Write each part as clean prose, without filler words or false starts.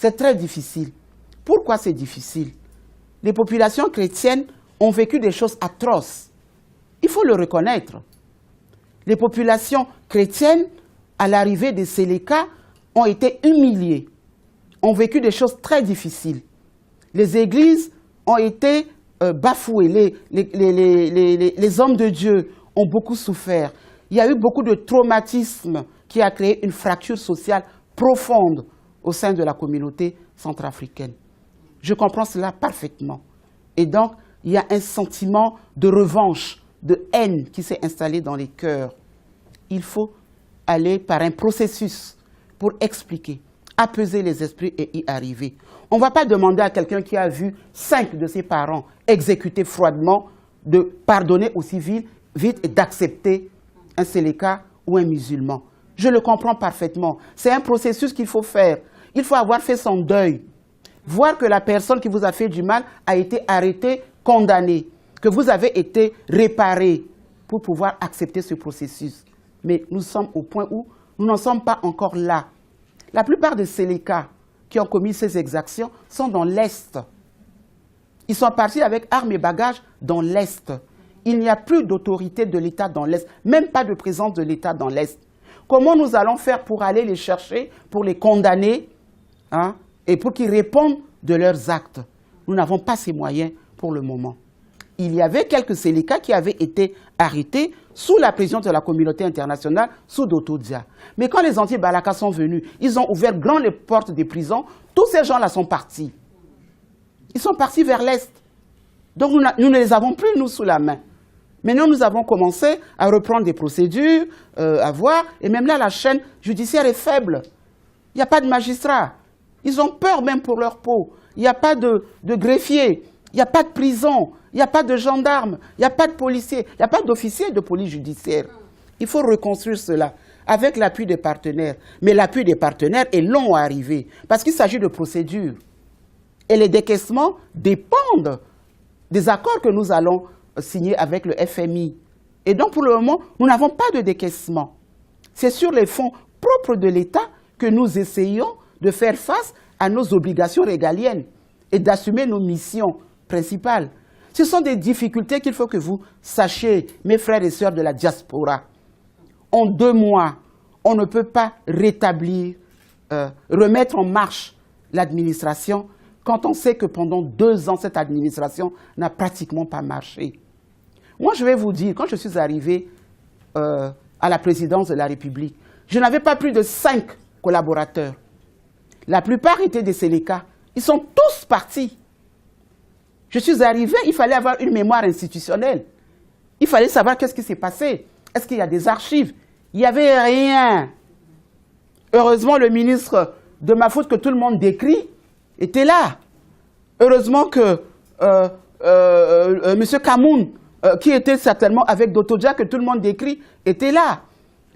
C'est très difficile. Pourquoi c'est difficile? Les populations chrétiennes ont vécu des choses atroces. Il faut le reconnaître. Les populations chrétiennes, à l'arrivée des Séléka, ont été humiliées, ont vécu des choses très difficiles. Les églises ont été bafouées, les hommes de Dieu ont beaucoup souffert. Il y a eu beaucoup de traumatisme qui a créé une fracture sociale profonde au sein de la communauté centrafricaine. Je comprends cela parfaitement. Et donc, il y a un sentiment de revanche, de haine qui s'est installé dans les cœurs. Il faut aller par un processus pour expliquer, apaiser les esprits et y arriver. On ne va pas demander à quelqu'un qui a vu 5 de ses parents exécutés froidement de pardonner aussi vite et d'accepter un Séléka ou un musulman. Je le comprends parfaitement. C'est un processus qu'il faut faire. Il faut avoir fait son deuil. Voir que la personne qui vous a fait du mal a été arrêtée, condamnée, que vous avez été réparé pour pouvoir accepter ce processus. Mais nous sommes au point où nous n'en sommes pas encore là. La plupart des Séléka qui ont commis ces exactions sont dans l'Est. Ils sont partis avec armes et bagages dans l'Est. Il n'y a plus d'autorité de l'État dans l'Est, même pas de présence de l'État dans l'Est. Comment nous allons faire pour aller les chercher, pour les condamner, hein, et pour qu'ils répondent de leurs actes? Nous n'avons pas ces moyens pour le moment. Il y avait quelques Séléka qui avaient été arrêtés sous la pression de la communauté internationale, sous Doto Dia. Mais quand les anti-Balaka sont venus, ils ont ouvert grand les portes des prisons. Tous ces gens-là sont partis. Ils sont partis vers l'Est. Donc nous ne les avons plus, nous, sous la main. Maintenant, nous avons commencé à reprendre des procédures, à voir. Et même là, la chaîne judiciaire est faible. Il n'y a pas de magistrat. Ils ont peur même pour leur peau. Il n'y a pas de greffier. Il n'y a pas de prison. Il n'y a pas de gendarmes. Il n'y a pas de policiers. Il n'y a pas d'officiers de police judiciaire. Il faut reconstruire cela avec l'appui des partenaires. Mais l'appui des partenaires est long à arriver parce qu'il s'agit de procédures. Et les décaissements dépendent des accords que nous allons signer avec le FMI. Et donc, pour le moment, nous n'avons pas de décaissement. C'est sur les fonds propres de l'État que nous essayons de faire face à nos obligations régaliennes et d'assumer nos missions principales. Ce sont des difficultés qu'il faut que vous sachiez, mes frères et sœurs de la diaspora. En 2 mois, on ne peut pas rétablir, remettre en marche l'administration quand on sait que pendant 2 ans, cette administration n'a pratiquement pas marché. Moi, je vais vous dire, quand je suis arrivé à la présidence de la République, je n'avais pas plus de 5 collaborateurs. La plupart étaient des Séléka. Ils sont tous partis. Je suis arrivé, il fallait avoir une mémoire institutionnelle. Il fallait savoir qu'est-ce qui s'est passé. Est-ce qu'il y a des archives? Il n'y avait rien. Heureusement, le ministre de ma faute que tout le monde décrit était là. Heureusement que M. Kamoun, qui était certainement avec Doto Dia, que tout le monde décrit, était là.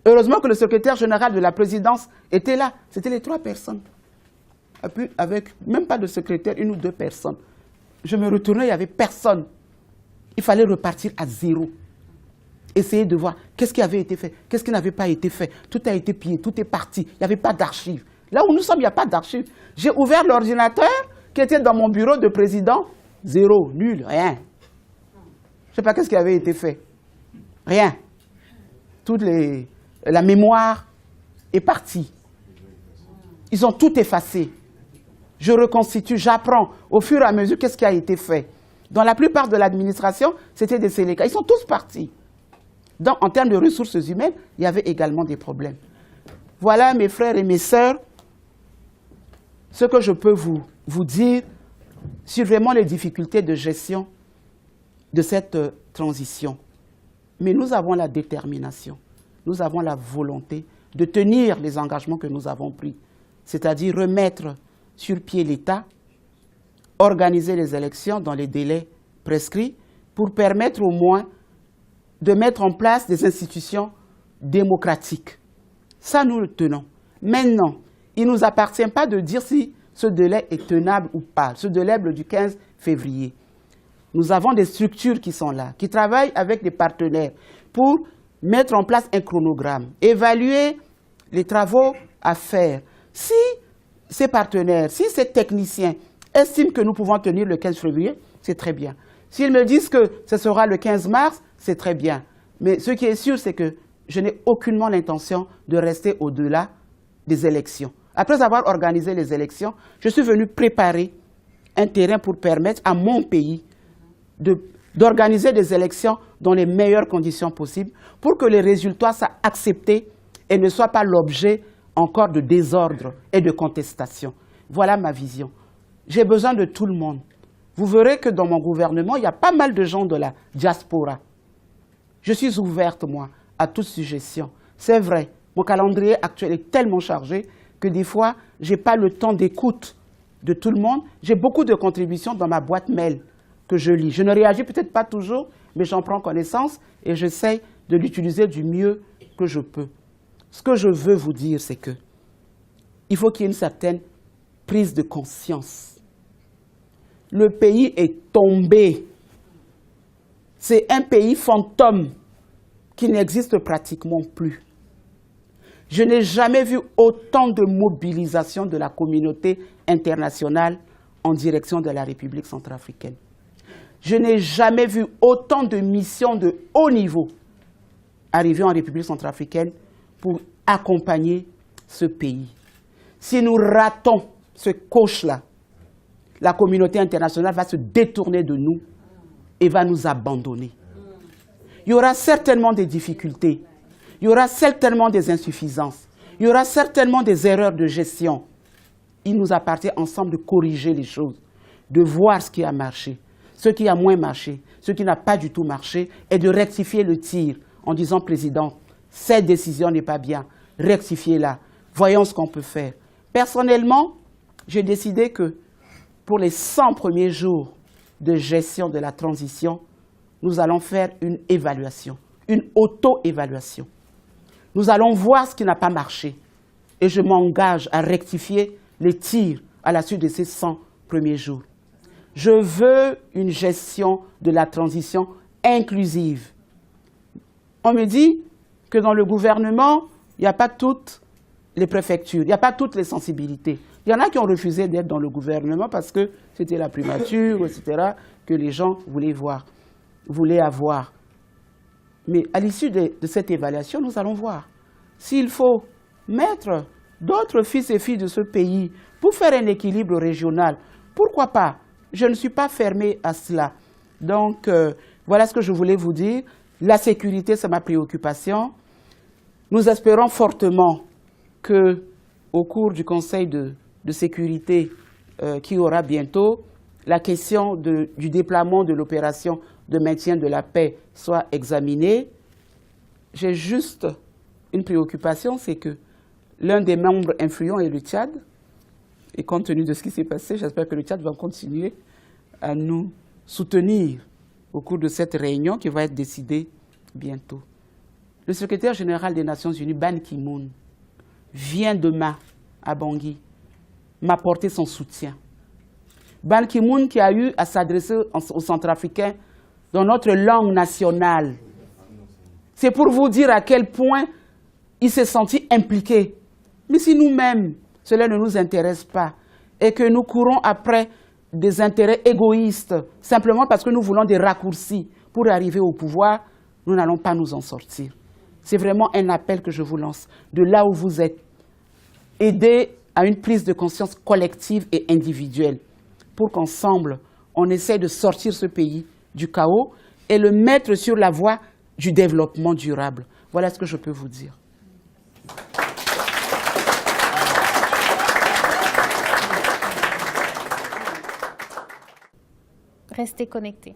Heureusement que le secrétaire général de la présidence était là. C'était les 3 personnes. Avec même pas de secrétaire, 1 ou 2 personnes. Je me retournais, il n'y avait personne. Il fallait repartir à zéro. Essayer de voir qu'est-ce qui avait été fait, qu'est-ce qui n'avait pas été fait. Tout a été pillé, tout est parti. Il n'y avait pas d'archives. Là où nous sommes, il n'y a pas d'archives. J'ai ouvert l'ordinateur qui était dans mon bureau de président. Zéro, nul, rien. Je ne sais pas qu'est-ce qui avait été fait. Rien. La mémoire est partie. Ils ont tout effacé. Je reconstitue, j'apprends au fur et à mesure qu'est-ce qui a été fait. Dans la plupart de l'administration, c'était des Séléka. Ils sont tous partis. Donc, en termes de ressources humaines, il y avait également des problèmes. Voilà, mes frères et mes sœurs, ce que je peux vous dire sur vraiment les difficultés de gestion de cette transition. Mais nous avons la détermination, nous avons la volonté de tenir les engagements que nous avons pris, c'est-à-dire remettre sur pied l'État, organiser les élections dans les délais prescrits pour permettre au moins de mettre en place des institutions démocratiques. Ça, nous le tenons. Maintenant, il ne nous appartient pas de dire si ce délai est tenable ou pas, ce délai du 15 février. Nous avons des structures qui sont là, qui travaillent avec des partenaires pour mettre en place un chronogramme, évaluer les travaux à faire. Si ces partenaires, si ces techniciens estiment que nous pouvons tenir le 15 février, c'est très bien. S'ils me disent que ce sera le 15 mars, c'est très bien. Mais ce qui est sûr, c'est que je n'ai aucunement l'intention de rester au-delà des élections. Après avoir organisé les élections, je suis venu préparer un terrain pour permettre à mon pays d'organiser des élections dans les meilleures conditions possibles pour que les résultats soient acceptés et ne soient pas l'objet encore de désordre et de contestation. Voilà ma vision. J'ai besoin de tout le monde. Vous verrez que dans mon gouvernement, il y a pas mal de gens de la diaspora. Je suis ouverte, moi, à toute suggestion. C'est vrai, mon calendrier actuel est tellement chargé que des fois, je n'ai pas le temps d'écoute de tout le monde. J'ai beaucoup de contributions dans ma boîte mail que je lis. Je ne réagis peut-être pas toujours, mais j'en prends connaissance et j'essaie de l'utiliser du mieux que je peux. Ce que je veux vous dire, c'est que il faut qu'il y ait une certaine prise de conscience. Le pays est tombé. C'est un pays fantôme qui n'existe pratiquement plus. Je n'ai jamais vu autant de mobilisation de la communauté internationale en direction de la République centrafricaine. Je n'ai jamais vu autant de missions de haut niveau arriver en République centrafricaine pour accompagner ce pays. Si nous ratons ce coche-là, la communauté internationale va se détourner de nous et va nous abandonner. Il y aura certainement des difficultés, il y aura certainement des insuffisances, il y aura certainement des erreurs de gestion. Il nous appartient ensemble de corriger les choses, de voir ce qui a marché, ce qui a moins marché, ce qui n'a pas du tout marché, et de rectifier le tir en disant, Président, cette décision n'est pas bien, rectifiez-la, voyons ce qu'on peut faire. Personnellement, j'ai décidé que pour les 100 premiers jours de gestion de la transition, nous allons faire une évaluation, une auto-évaluation. Nous allons voir ce qui n'a pas marché et je m'engage à rectifier les tirs à la suite de ces 100 premiers jours. Je veux une gestion de la transition inclusive. On me dit que dans le gouvernement, il n'y a pas toutes les préfectures, il n'y a pas toutes les sensibilités. Il y en a qui ont refusé d'être dans le gouvernement parce que c'était la primature, etc., que les gens voulaient avoir. Mais à l'issue de cette évaluation, nous allons voir s'il faut mettre d'autres fils et filles de ce pays pour faire un équilibre régional. Pourquoi pas? Je ne suis pas fermée à cela. Donc, voilà ce que je voulais vous dire. La sécurité, c'est ma préoccupation. Nous espérons fortement qu'au cours du Conseil de sécurité qui aura bientôt, la question du déploiement de l'opération de maintien de la paix soit examinée. J'ai juste une préoccupation, c'est que l'un des membres influents est le Tchad. Et compte tenu de ce qui s'est passé, j'espère que le Tchad va continuer à nous soutenir au cours de cette réunion qui va être décidée bientôt. Le secrétaire général des Nations Unies, Ban Ki-moon, vient demain à Bangui m'apporter son soutien. Ban Ki-moon qui a eu à s'adresser aux Centrafricains dans notre langue nationale. C'est pour vous dire à quel point il s'est senti impliqué. Mais si nous-mêmes, cela ne nous intéresse pas et que nous courons après des intérêts égoïstes simplement parce que nous voulons des raccourcis pour arriver au pouvoir, nous n'allons pas nous en sortir. C'est vraiment un appel que je vous lance. De là où vous êtes, aidez à une prise de conscience collective et individuelle pour qu'ensemble, on essaie de sortir ce pays du chaos et le mettre sur la voie du développement durable. Voilà ce que je peux vous dire. Restez connectés.